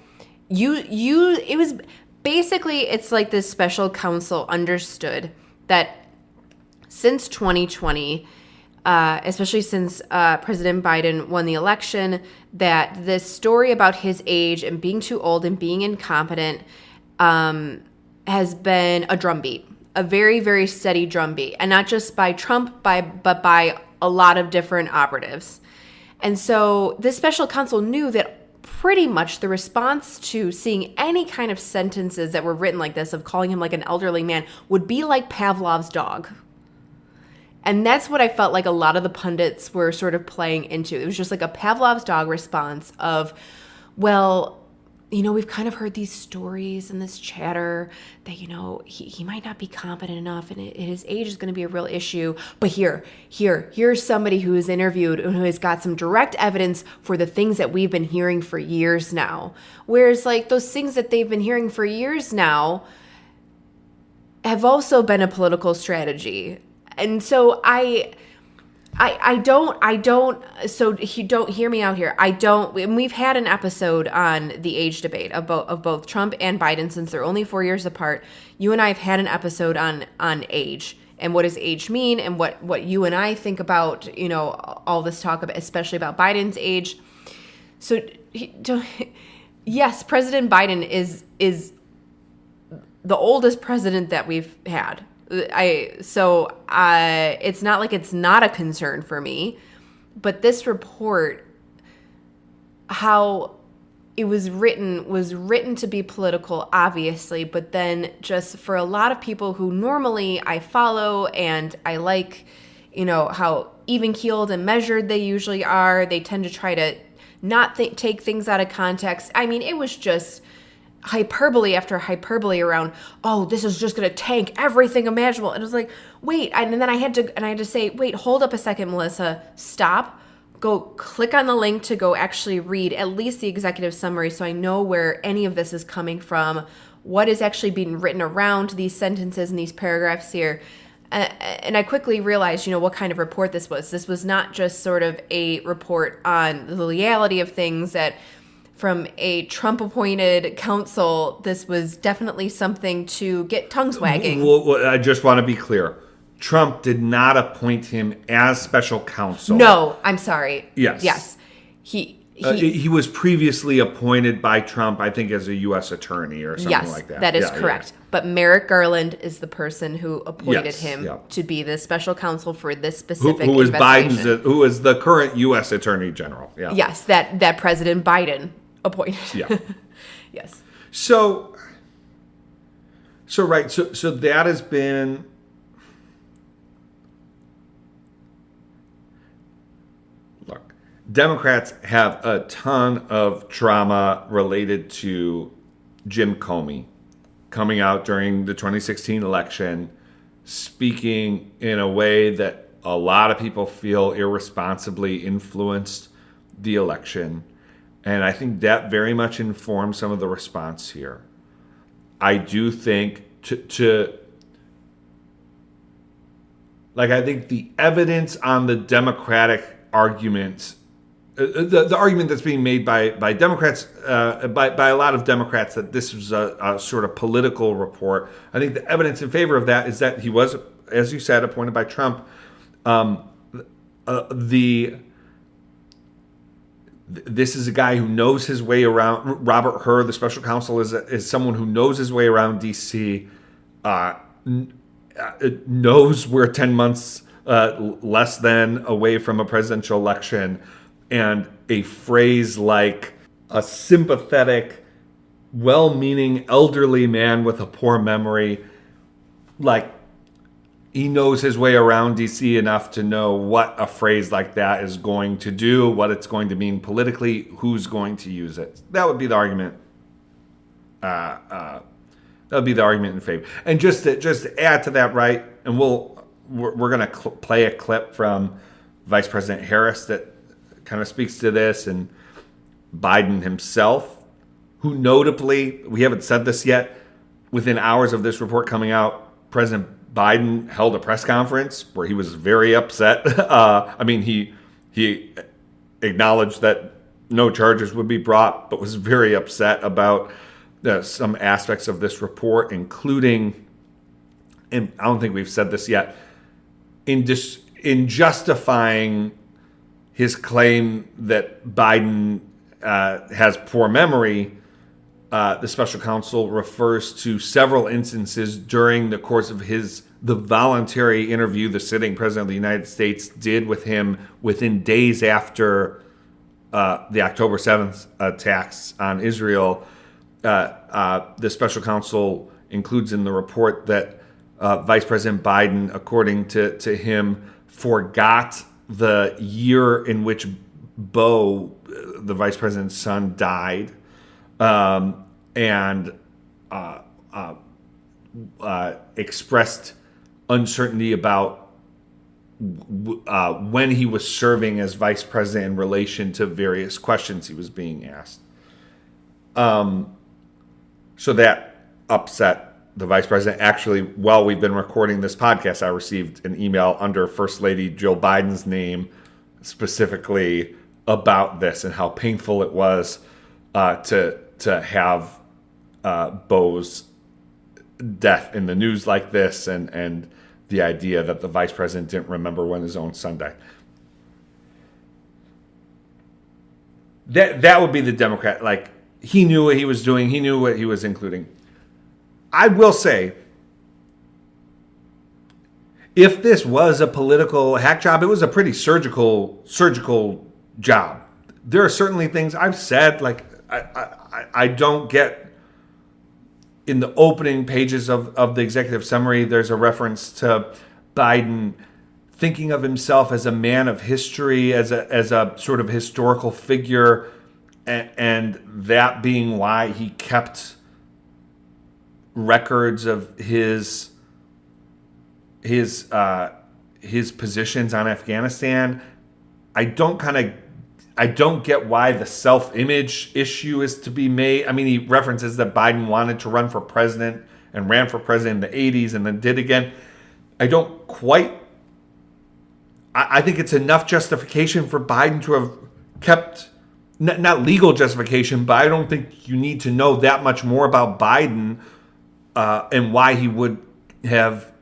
It was basically, it's like this special counsel understood that since 2020, especially since President Biden won the election, that this story about his age and being too old and being incompetent has been a drumbeat, a very, very steady drumbeat. And not just by Trump, but by a lot of different operatives. And so this special counsel knew that pretty much the response to seeing any kind of sentences that were written like this, of calling him like an elderly man, would be like Pavlov's dog. And that's what I felt like a lot of the pundits were sort of playing into. It was just like a Pavlov's dog response of, well, we've kind of heard these stories and this chatter that, he might not be competent enough and his age is going to be a real issue. But here's somebody who is interviewed and who has got some direct evidence for the things that we've been hearing for years now. Whereas like those things that they've been hearing for years now have also been a political strategy. And so so don't hear me out here. And we've had an episode on the age debate of both Trump and Biden since they're only 4 years apart. You and I have had an episode on age and what does age mean and what you and I think about, all this talk about, especially about Biden's age. So yes, President Biden is the oldest president that we've had. It's not like it's not a concern for me, but this report, how it was written to be political, obviously, but then just for a lot of people who normally I follow and I like, how even-keeled and measured they usually are, they tend to try to not take things out of context. I mean, it was just hyperbole after hyperbole around, oh, this is just going to tank everything imaginable. And it was like, wait, and then I had to say, wait, hold up a second, Melissa, stop, go click on the link to go actually read at least the executive summary so I know where any of this is coming from, what is actually being written around these sentences and these paragraphs here. And I quickly realized, what kind of report this was. This was not just sort of a report on the legality of things that from a Trump-appointed counsel. This was definitely something to get tongues wagging. Well, I just want to be clear. Trump did not appoint him as special counsel. No, I'm sorry. Yes. He was previously appointed by Trump, I think, as a U.S. attorney or something like that. Yes, that is correct. Yeah. But Merrick Garland is the person who appointed him to be the special counsel for this specific investigation. Who is the current U.S. Attorney General. Yeah. Yes, that President Biden appointed. Yeah. Yes. So that has been look, Democrats have a ton of drama related to Jim Comey coming out during the 2016 election, speaking in a way that a lot of people feel irresponsibly influenced the election. And I think that very much informs some of the response here. I do think I think the evidence on the Democratic arguments, the argument that's being made by Democrats, by a lot of Democrats, that this was a sort of political report. I think the evidence in favor of that is that he was, as you said, appointed by Trump. This is a guy who knows his way around. Robert Hur, the special counsel, is someone who knows his way around D.C., knows we're 10 months less than away from a presidential election, and a phrase like a sympathetic, well-meaning elderly man with a poor memory, like he knows his way around D.C. enough to know what a phrase like that is going to do, what it's going to mean politically, who's going to use it. That would be the argument. That would be the argument in favor. And just to add to that, right? And we're going to play a clip from Vice President Harris that kind of speaks to this, and Biden himself, who notably, we haven't said this yet, within hours of this report coming out, President Biden held a press conference where he was very upset. He acknowledged that no charges would be brought, but was very upset about some aspects of this report, including, and I don't think we've said this yet, in in justifying his claim that Biden has poor memory, the special counsel refers to several instances during the course of the voluntary interview the sitting president of the United States did with him within days after the October 7th attacks on Israel. The special counsel includes in the report that Vice President Biden, according to him, forgot the year in which Beau, the vice president's son, died, and expressed uncertainty about when he was serving as vice president in relation to various questions he was being asked. So that upset the vice president. Actually, while we've been recording this podcast, I received an email under First Lady Jill Biden's name specifically about this and how painful it was to have Beau's death in the news like this, and the idea that the vice president didn't remember when his own son died. That would be the Democrat. Like, he knew what he was doing. He knew what he was including. I will say, if this was a political hack job, it was a pretty surgical job. There are certainly things I've said, like I don't get. In the opening pages of the executive summary, there's a reference to Biden thinking of himself as a man of history, as a sort of historical figure, and that being why he kept records of his positions on Afghanistan. I don't get why the self-image issue is to be made. I mean, he references that Biden wanted to run for president and ran for president in the 80s and then did again. I think it's enough justification for Biden to have kept, not legal justification, but I don't think you need to know that much more about Biden and why he would have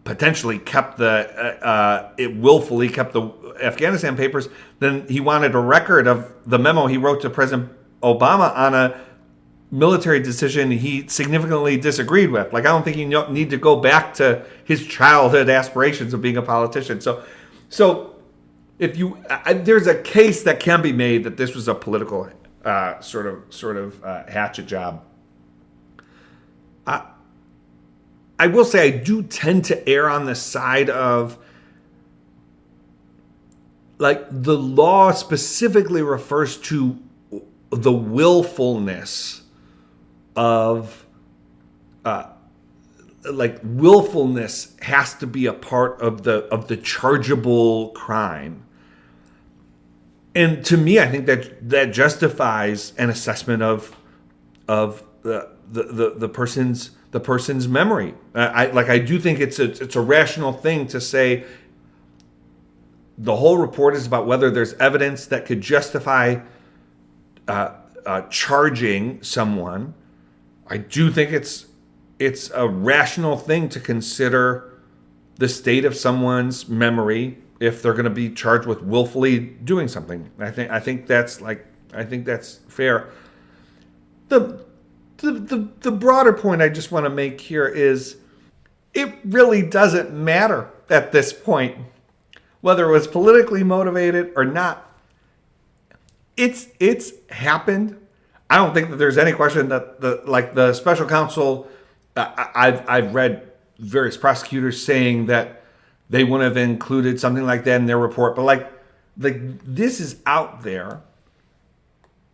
potentially kept willfully kept the Afghanistan papers. Then he wanted a record of the memo he wrote to President Obama on a military decision he significantly disagreed with. Like, I don't think you need to go back to his childhood aspirations of being a politician. So if there's a case that can be made that this was a political sort of hatchet job. I will say I do tend to err on the side of, like, the law specifically refers to the willfulness of, willfulness has to be a part of the chargeable crime. And to me, I think that justifies an assessment of the person's memory. I do think it's a rational thing to say the whole report is about whether there's evidence that could justify charging someone. I do think it's a rational thing to consider the state of someone's memory if they're going to be charged with willfully doing something. I think that's fair. The broader point I just want to make here is it really doesn't matter at this point whether it was politically motivated or not. It's happened. I don't think that there's any question that the special counsel. I've read various prosecutors saying that they wouldn't have included something like that in their report, but like this is out there,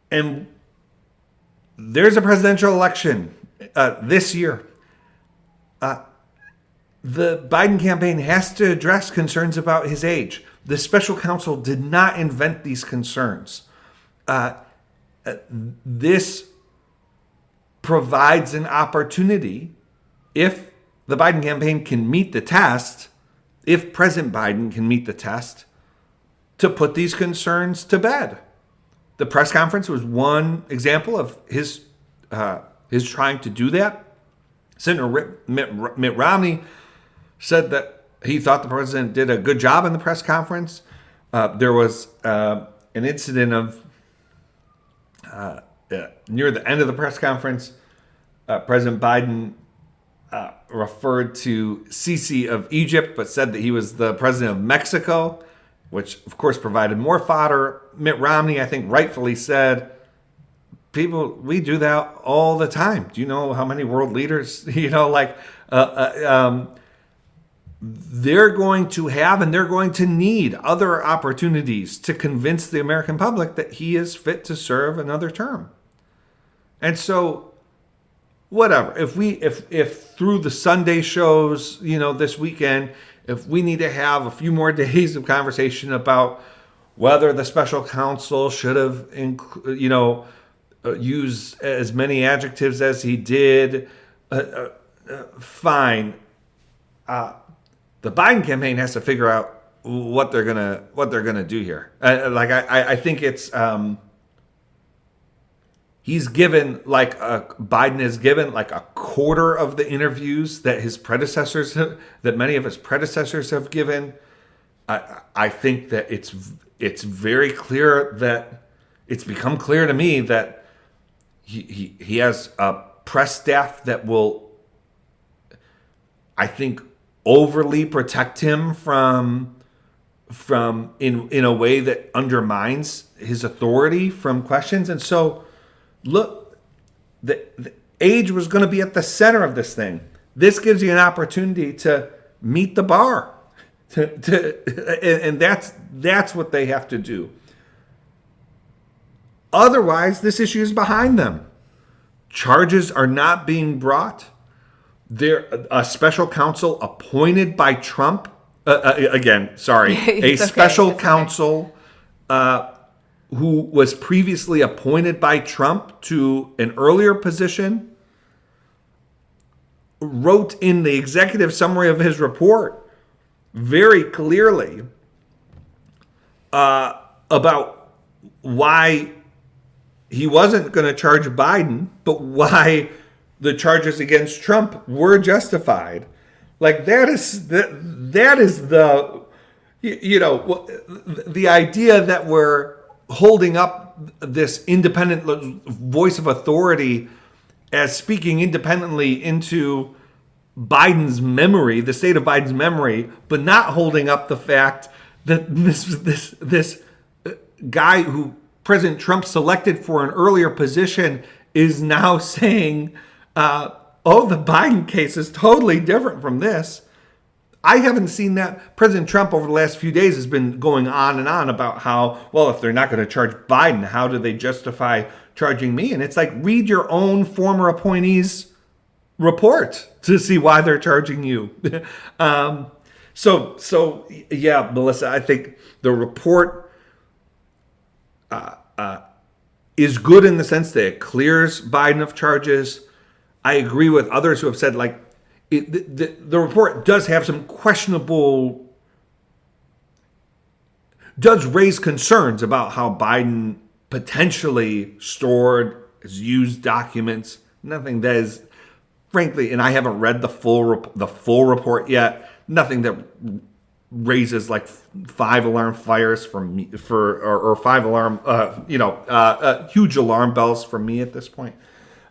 and there's a presidential election this year. The Biden campaign has to address concerns about his age. The special counsel did not invent these concerns. This provides an opportunity, if the Biden campaign can meet the test, if President Biden can meet the test, to put these concerns to bed. The press conference was one example of his trying to do that. Senator Mitt Romney said that he thought the president did a good job in the press conference. There was an incident of near the end of the press conference, President Biden referred to Sisi of Egypt, but said that he was the president of Mexico, which of course provided more fodder. Mitt Romney, I think, rightfully said, we do that all the time. Do you know how many world leaders, they're going to have and they're going to need other opportunities to convince the American public that he is fit to serve another term. And so, whatever. If through the Sunday shows, this weekend, if we need to have a few more days of conversation about whether the special counsel should have, used as many adjectives as he did, fine. The Biden campaign has to figure out what they're gonna do here. I think it's Biden has given like a quarter of the interviews that many of his predecessors have given. I think that it's very clear that it's become clear to me that he has a press staff that will, I think, overly protect him from in a way that undermines his authority from questions. And so, look, the age was going to be at the center of this thing. This gives you an opportunity to meet the bar, and that's what they have to do. Otherwise, this issue is behind them. Charges are not being brought. A special counsel appointed by Trump, special counsel who was previously appointed by Trump to an earlier position, wrote in the executive summary of his report very clearly about why he wasn't going to charge Biden, but why the charges against Trump were justified. Like that is the idea that we're holding up this independent voice of authority as speaking independently into Biden's memory, the state of Biden's memory, but not holding up the fact that this guy who President Trump selected for an earlier position is now saying, the Biden case is totally different from this. I haven't seen that. President Trump over the last few days has been going on and on about how, well, if they're not going to charge Biden, how do they justify charging me? And it's like, read your own former appointee's report to see why they're charging you. So yeah, Melissa, I think the report is good in the sense that it clears Biden of charges. I agree with others who have said, like, the report does have some does raise concerns about how Biden potentially stored, has used documents. Nothing that is, frankly, and I haven't read the full report yet. Nothing that raises like 5 alarm fires or 5 alarm, huge alarm bells for me at this point.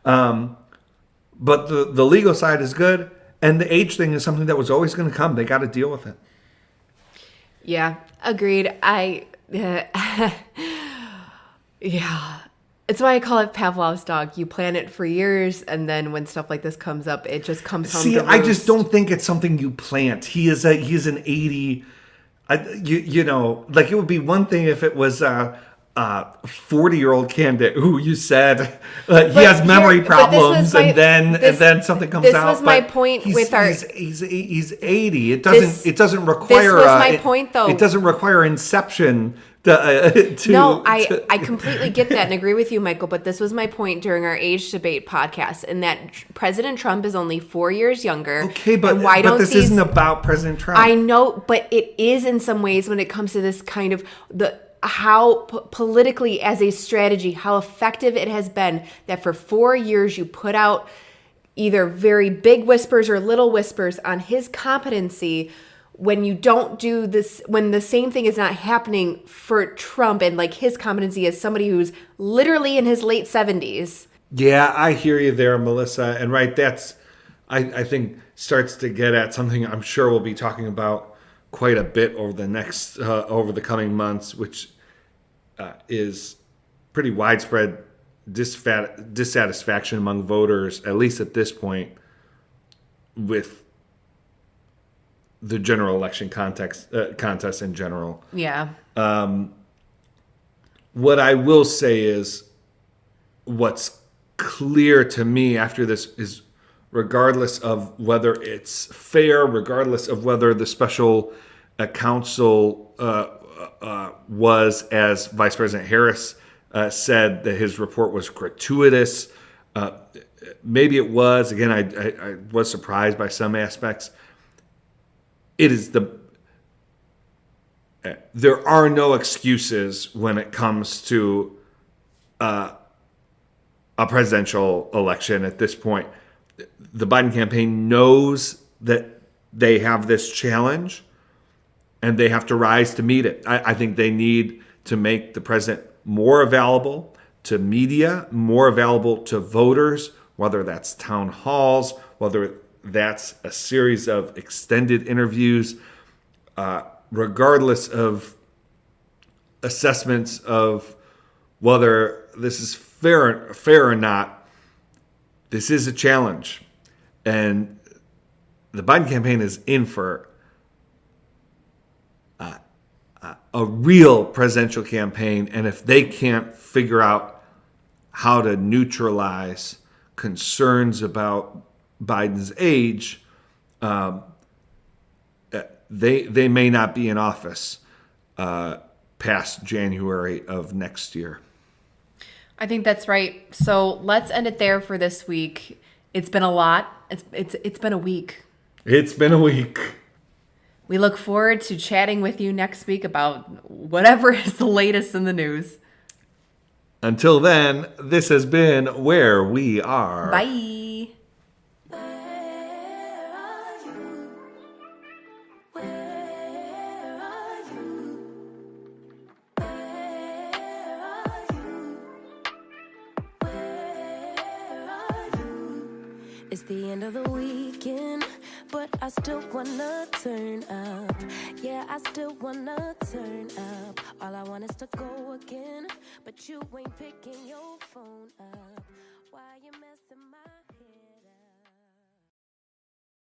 But the legal side is good, and the age thing is something that was always going to come. They got to deal with it. Yeah, agreed. It's why I call it Pavlov's dog. You plan it for years, and then when stuff like this comes up, it just comes home. See, I just don't think it's something you plant. He's an 80. Like it would be one thing if it was a 40-year-old candidate who you said he has memory problems, and then something comes out. This was my point with our. He's 80. It doesn't require. This was my point, though. It doesn't require inception. I completely get that and agree with you, Michael, but this was my point during our age debate podcast, in that President Trump is only 4 years younger. Okay, but this isn't about President Trump. I know, but it is in some ways when it comes to this kind of how politically as a strategy, how effective it has been that for 4 years you put out either very big whispers or little whispers on his competency, when you don't do this, when the same thing is not happening for Trump and like his competency as somebody who's literally in his late 70s. Yeah, I hear you there, Melissa. And right, that's, I think, starts to get at something I'm sure we'll be talking about quite a bit over the coming months, which is pretty widespread dissatisfaction among voters, at least at this point, with the general election contest in general. Yeah. What I will say is, what's clear to me after this is, regardless of whether it's fair, regardless of whether the special counsel was, as Vice President Harris said, that his report was gratuitous. Maybe it was. Again, I was surprised by some aspects. It is there are no excuses when it comes to a presidential election at this point. The Biden campaign knows that they have this challenge and they have to rise to meet it. I think they need to make the president more available to media, more available to voters, whether that's town halls, whether that's a series of extended interviews, regardless of assessments of whether this is fair or not. This is a challenge, and the Biden campaign is in for a real presidential campaign. And if they can't figure out how to neutralize concerns about Biden's age, they may not be in office past January of next year. I think that's right. So let's end it there for this week. It's been a lot. It's been a week. It's been a week. We look forward to chatting with you next week about whatever is the latest in the news. Until then, this has been Where We Are. Bye. It's the end of the weekend, but I still wanna turn up. Yeah, I still wanna turn up. All I want is to go again, but you ain't picking your phone up. Why you messing my